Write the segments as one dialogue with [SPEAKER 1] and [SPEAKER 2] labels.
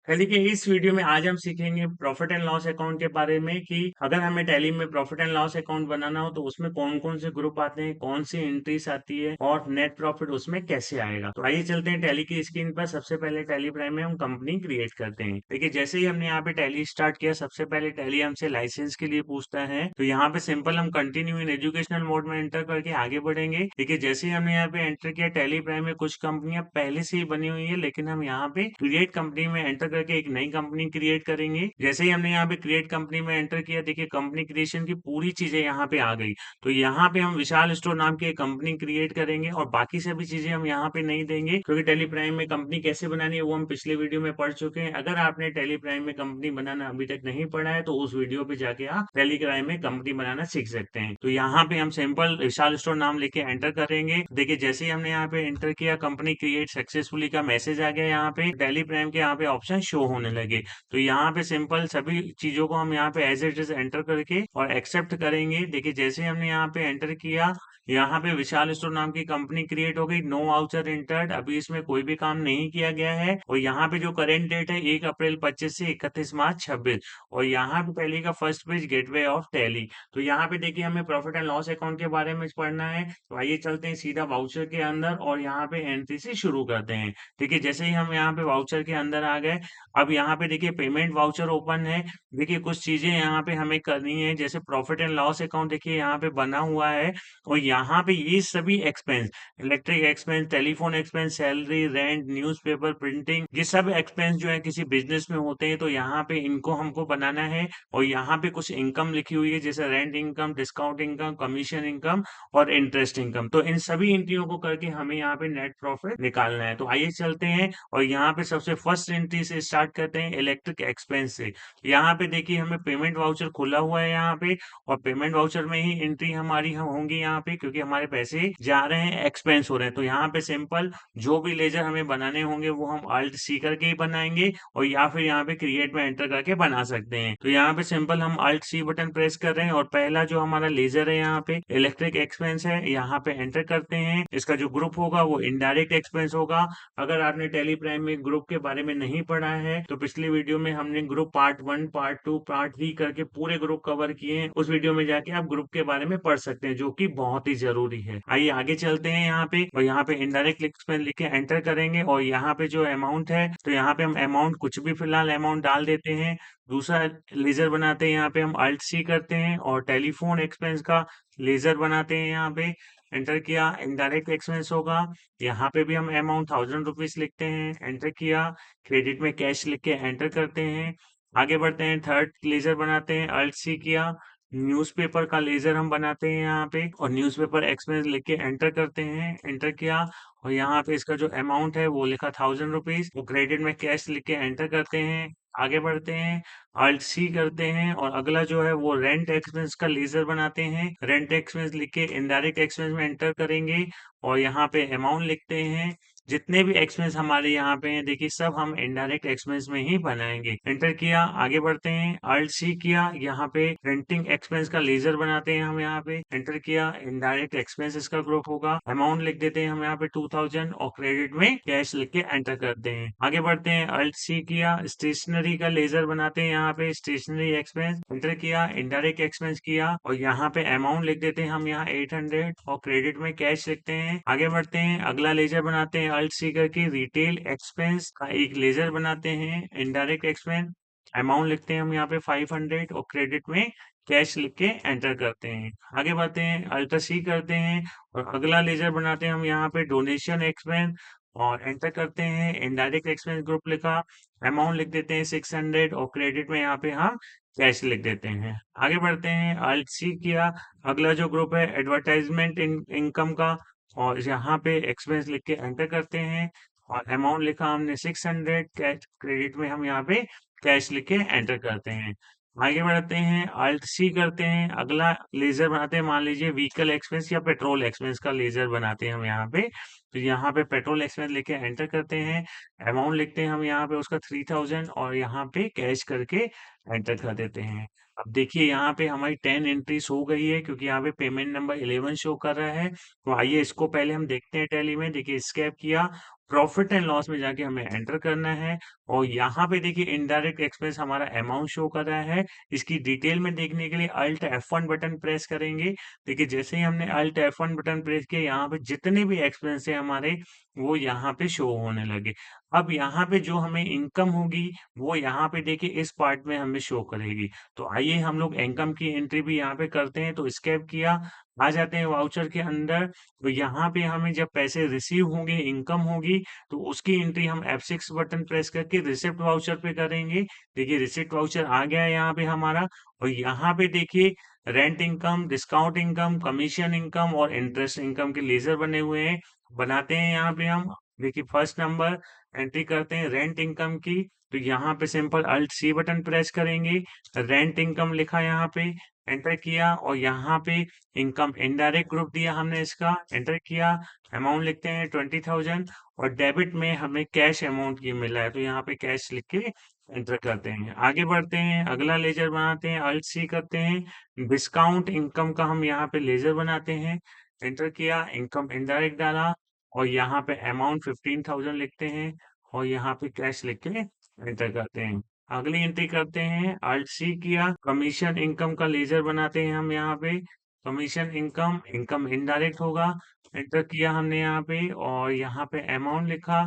[SPEAKER 1] Tally के इस video में आज हम सीखेंगे प्रॉफिट एंड लॉस अकाउंट के बारे में कि अगर हमें टैली में प्रॉफिट एंड लॉस अकाउंट बनाना हो तो उसमें कौन कौन से ग्रुप आते हैं, कौन सी एंट्रीज आती है और नेट प्रॉफिट उसमें कैसे आएगा। तो आइए चलते हैं टैली की स्क्रीन पर। सबसे पहले टैली प्राइम में हम कंपनी क्रिएट करते हैं। देखिए जैसे ही हमने यहाँ पे टैली स्टार्ट किया, सबसे पहले टैली हमसे लाइसेंस के लिए पूछता है। तो यहाँ पे सिंपल हम कंटिन्यू इन एजुकेशनल मोड में एंटर करके आगे बढ़ेंगे। देखिए जैसे ही हमने यहाँ पे एंटर किया, टैली प्राइम में कुछ कंपनियां पहले से ही बनी हुई है, लेकिन हम यहाँ पे क्रिएट कंपनी में एंटर करके एक नई कंपनी क्रिएट करेंगे। जैसे ही हमने यहाँ पे क्रिएट कंपनी में एंटर किया, देखिए कंपनी क्रिएशन की पूरी चीजें यहाँ पे आ गई। तो यहाँ पे हम विशाल स्टोर नाम की एक कंपनी क्रिएट करेंगे और बाकी सभी चीजें हम यहाँ पे नहीं देंगे, क्योंकि टेली प्राइम में कंपनी कैसे बनानी है वो हम पिछले वीडियो में पढ़ चुके हैं। अगर आपने टेली प्राइम में कंपनी बनाना अभी तक नहीं पढ़ा है तो उस वीडियो पे जाके आप टेली प्राइम में कंपनी बनाना सीख सकते हैं। तो यहाँ पे हम सिंपल विशाल स्टोर नाम लेके एंटर करेंगे। देखिए जैसे ही हमने यहाँ पे एंटर किया, कंपनी क्रिएट सक्सेसफुली का मैसेज आ गया। यहाँ पे टेली प्राइम के यहाँ पे ऑप्शन शो होने लगे। तो यहाँ पे सिंपल सभी चीजों को हम यहाँ पे एज इट इज एंटर करके और एक्सेप्ट करेंगे। देखिए जैसे हमने यहाँ पे एंटर किया, यहाँ पे विशाल स्टोर नाम की कंपनी क्रिएट हो गई। नो वाउचर एंटर्ड, अभी इसमें कोई भी काम नहीं किया गया है। और यहाँ पे जो करेंट डेट है 1 अप्रैल 25 से 31 मार्च 26। और यहाँ पे टैली का first page gateway of tally. तो यहाँ पे देखिए हमें प्रॉफिट एंड लॉस अकाउंट के बारे में पढ़ना है। तो आइए चलते हैं सीधा वाउचर के अंदर और यहाँ पे एंट्री से शुरू करते हैं। देखिए जैसे ही हम यहाँ पे वाउचर के अंदर आ गए, अब यहाँ पे देखिए पेमेंट वाउचर ओपन है। देखिए कुछ चीजें यहाँ पे हमें करनी है, जैसे प्रॉफिट एंड लॉस अकाउंट देखिए यहाँ पे बना हुआ है। और यहाँ पे ये सभी expense, electric expense, telephone expense, salary, rent, newspaper, printing, ये सब एक्सपेंस जो है किसी बिजनेस में होते हैं। तो यहाँ पे इनको हमको बनाना है। और यहाँ पे कुछ इनकम लिखी हुई है, जैसे rent income, discount income, commission income और इंटरेस्ट इनकम। तो इन सभी एंट्रियों को करके हमें यहाँ पे नेट प्रॉफिट निकालना है। तो आइए चलते हैं और यहाँ पे सबसे फर्स्ट एंट्री से स्टार्ट करते हैं, इलेक्ट्रिक एक्सपेंस से। यहाँ पे देखिए हमें पेमेंट वाउचर खुला हुआ है यहाँ पे, और पेमेंट वाउचर में ही एंट्री हमारी हम होंगी यहाँ पे, क्योंकि हमारे पैसे जा रहे हैं, एक्सपेंस हो रहे हैं। तो यहाँ पे सिंपल जो भी लेजर हमें बनाने होंगे वो हम अल्ट सी करके ही बनाएंगे, और या फिर यहाँ पे क्रिएट में एंटर करके बना सकते हैं। तो यहाँ पे सिंपल हम अल्ट सी बटन प्रेस कर रहे हैं और पहला जो हमारा लेजर है यहाँ पे इलेक्ट्रिक एक्सपेंस है, यहाँ पे एंटर करते हैं। इसका जो ग्रुप होगा वो इनडायरेक्ट एक्सपेंस होगा। अगर आपने टेली प्राइम में ग्रुप के बारे में नहीं पढ़ा है तो पिछली वीडियो में हमने ग्रुप पार्ट 1, पार्ट 2, पार्ट 3 करके पूरे ग्रुप कवर किए हैं। उस वीडियो में जाके आप ग्रुप के बारे में पढ़ सकते हैं, जो कि बहुत ही जरूरी है। आइए आगे चलते हैं यहाँ पे, और यहाँ पे इनडायरेक्ट एक्सपेंस लिख के एंटर करेंगे। और यहाँ पे जो अमाउंट है, तो यहाँ पे हम अमाउंट कुछ भी फिलहाल अमाउंट डाल देते हैं। दूसरा लेजर बनाते हैं, यहाँ पे हम अल्ट सी करते हैं और टेलीफोन एक्सपेंस का लेजर बनाते हैं। यहाँ पे एंटर किया, इनडायरेक्ट एक्सपेंस होगा। यहाँ पे भी हम अमाउंट 1000 रुपीज लिखते हैं, एंटर किया। क्रेडिट में कैश लिख के एंटर करते हैं। आगे बढ़ते हैं, थर्ड लेजर बनाते हैं, अल्ट सी किया। न्यूज़पेपर का लेजर हम बनाते हैं यहाँ पे, और न्यूज़पेपर एक्सपेंस लिख के एंटर करते हैं, एंटर किया। और यहाँ पे इसका जो अमाउंट है वो लिखा 1000 रुपीज। वो क्रेडिट में कैश लिख के एंटर करते हैं। आगे बढ़ते हैं, अल्ट सी करते हैं और अगला जो है वो रेंट एक्सपेंस का लेजर बनाते हैं। रेंट एक्सपेंस लिख के इनडायरेक्ट एक्सपेंस में एंटर करेंगे और यहाँ पे अमाउंट लिखते हैं। जितने भी एक्सपेंस हमारे यहाँ पे हैं, देखिए सब हम इनडायरेक्ट एक्सपेंस में ही बनाएंगे। एंटर किया, आगे बढ़ते हैं, अल्ट सी किया। यहाँ पे रेंटिंग एक्सपेंस का लेजर बनाते हैं हम यहाँ पे, एंटर किया। इनडायरेक्ट एक्सपेंस इसका ग्रुप होगा। अमाउंट लिख देते हैं हम यहाँ पे 2000 और क्रेडिट में कैश लिख के एंटर करते हैं। आगे बढ़ते हैं, अल्ट सी किया। स्टेशनरी का लेजर बनाते हैं यहाँ पे, स्टेशनरी एक्सपेंस, एंटर किया। इनडायरेक्ट एक्सपेंस किया और यहाँ पे अमाउंट लिख देते हैं हम यहाँ 800 और क्रेडिट में कैश लिखते हैं। आगे बढ़ते हैं, अगला लेजर बनाते हैं अल्ट सी करके, रिटेल एक्सपेंस का एक लेजर बनाते हैं। इनडायरेक्ट एक्सपेंस, अमाउंट लिखते हैं हम यहाँ पे 500 और क्रेडिट में कैश लिख के एंटर करते हैं। आगे बढ़ते हैं, अल्ट सी करते हैं और अगला लेजर बनाते हैं हम यहाँ पे डोनेशन एक्सपेंस, और एंटर करते हैं। इनडायरेक्ट एक्सपेंस ग्रुप लिखा, अमाउंट लिख देते हैं 600 और क्रेडिट में यहाँ पे हम कैश लिख देते हैं। आगे बढ़ते हैं, अल्ट सी किया। अगला जो ग्रुप है एडवर्टाइजमेंट इनकम का, और यहाँ पे एक्सपेंस लिख के एंटर करते हैं और अमाउंट लिखा हमने 600, कैश क्रेडिट में हम यहाँ पे कैश लिख के एंटर करते हैं। आगे बढ़ते हैं, अल्ट सी करते हैं। अगला लेजर बनाते हैं, मान लीजिए व्हीकल एक्सपेंस या पेट्रोल एक्सपेंस का लेजर बनाते हैं हम यहाँ पे। तो यहाँ पे पेट्रोल एक्सपेंस लेके एंटर करते हैं, अमाउंट लिखते हैं हम यहाँ पे उसका 3000 और यहाँ पे कैश करके एंटर कर देते हैं। अब देखिए यहाँ पे हमारी 10 एंट्रीज हो गई है क्योंकि यहाँ पे पेमेंट नंबर 11 शो कर रहा है। तो आइए इसको पहले हम देखते हैं टैली में। देखिए स्कैप किया, प्रॉफिट एंड लॉस में जाके हमें एंटर करना है और यहाँ पे देखिए इनडायरेक्ट एक्सपेंस हमारा अमाउंट शो कर रहा है। इसकी डिटेल में देखने के लिए अल्ट F1 बटन प्रेस करेंगे। देखिए जैसे ही हमने अल्ट F1 बटन प्रेस किया, यहाँ पे जितने भी एक्सपेंस है हमारे वो यहाँ पे शो होने लगे। अब यहाँ पे जो हमें इनकम होगी वो यहाँ पे देखिए इस पार्ट में हमें शो करेगी। तो आइए हम लोग इनकम की एंट्री भी यहाँ पे करते हैं। तो स्कैप किया, आ जाते हैं वाउचर के अंदर। तो यहाँ पे हमें जब पैसे रिसीव होंगे, इनकम होगी, तो उसकी एंट्री हम F6 बटन प्रेस करके रिसिप्ट वाउचर पे करेंगे। देखिए रिसिप्ट वाउचर आ गया है यहाँ पे हमारा और यहाँ पे देखिए rent income, discount income, commission income और इंटरेस्ट इनकम के लेजर बने हुए हैं। बनाते हैं यहाँ पे हम। देखिए फर्स्ट नंबर एंट्री करते हैं रेंट इनकम की। तो यहाँ पे simple alt C button press करेंगे, रेंट इनकम लिखा यहाँ पे, एंटर किया और यहाँ पे इनकम इनडायरेक्ट ग्रुप दिया हमने इसका, एंटर किया, अमाउंट लिखते हैं 20,000 और डेबिट में हमें कैश अमाउंट ये मिला है तो यहाँ पे कैश लिख के एंटर करते हैं। आगे बढ़ते हैं, अगला लेजर बनाते हैं, अल्ट C करते हैं, डिस्काउंट इनकम का हम यहाँ पे लेजर बनाते हैं, एंटर किया, इनकम इनडायरेक्ट डाला और यहाँ पे अमाउंट 15,000 लिखते हैं और यहाँ पे कैश लिख के एंटर करते हैं। अगली एंट्री करते हैं, अल्ट C किया, कमीशन इनकम का लेजर बनाते हैं हम यहाँ पे, कमीशन इनकम, इनकम इनडायरेक्ट होगा, एंटर किया हमने यहाँ पे और यहाँ पे अमाउंट लिखा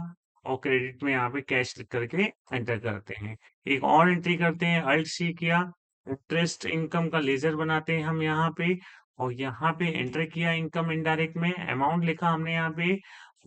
[SPEAKER 1] और क्रेडिट में यहाँ पे कैश लिख करके एंटर करते हैं। एक और एंट्री करते हैं, अल्ट C किया, इंटरेस्ट इनकम का लेजर बनाते हैं हम यहाँ पे और यहाँ पे एंटर किया इनकम इनडायरेक्ट में, अमाउंट लिखा हमने यहाँ पे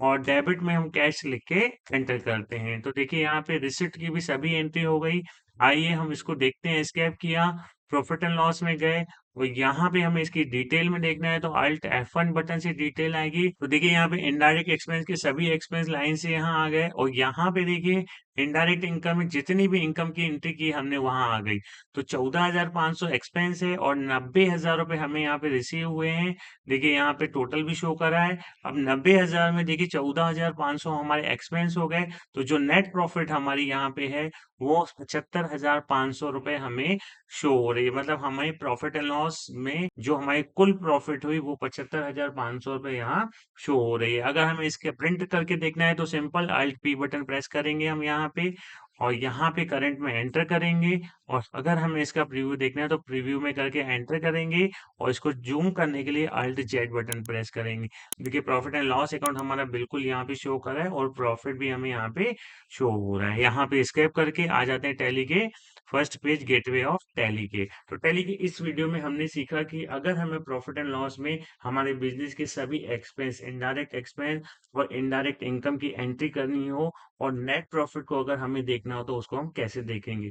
[SPEAKER 1] और डेबिट में हम कैश लिख के एंटर करते हैं। तो देखिए यहाँ पे रिसिप्ट की भी सभी एंट्री हो गई। आइए हम इसको देखते हैं। स्कैप किया, प्रॉफिट एंड लॉस में गए और यहाँ पे हमें इसकी डिटेल में देखना है तो अल्ट F1 बटन से डिटेल आएगी। तो देखिए यहाँ पे इनडायरेक्ट एक्सपेंस के सभी एक्सपेंस लाइन से यहाँ आ गए और यहाँ पे देखिए इनडायरेक्ट इनकम में जितनी भी इनकम की एंट्री की हमने वहां आ गई। तो 14,500 एक्सपेंस है और 90,000 रुपए हमें यहाँ पे रिसीव हुए हैं। देखिए यहाँ पे टोटल भी शो कर रहा है। अब 90,000 में देखिए 14,500 हमारे एक्सपेंस हो गए। तो जो नेट प्रॉफिट हमारी यहाँ पे है वो 75,500 रुपए हमें शो हो रही है। मतलब हमें प्रॉफिट एंड लॉस में जो हमारी कुल प्रॉफिट हुई वो 75,500 रुपए यहाँ शो हो रही है। अगर हमें इसके प्रिंट करके देखना है तो simple alt P button press करेंगे हम यहाँ पे और यहाँ पे करंट में एंटर करेंगे और अगर हमें इसका प्रीव्यू देखना है तो प्रीव्यू में करके एंटर करेंगे और इसको जूम करने के लिए अल्ट Z बटन प्रेस करेंगे। देखिए प्रॉफिट एंड लॉस अकाउंट हमारा बिल्कुल यहाँ पे शो कर रहा है और प्रॉफिट भी हमें यहाँ पे शो हो रहा है। यहाँ पे स्क्रैप करके आ जाते हैं टैली के first page gateway of tally के। तो टैली के इस वीडियो में हमने सीखा कि अगर हमें प्रॉफिट एंड लॉस में हमारे बिजनेस के सभी एक्सपेंस, इनडायरेक्ट एक्सपेंस और इनडायरेक्ट इनकम की एंट्री करनी हो और नेट प्रॉफिट को अगर हमें देखना हो तो उसको हम कैसे देखेंगे।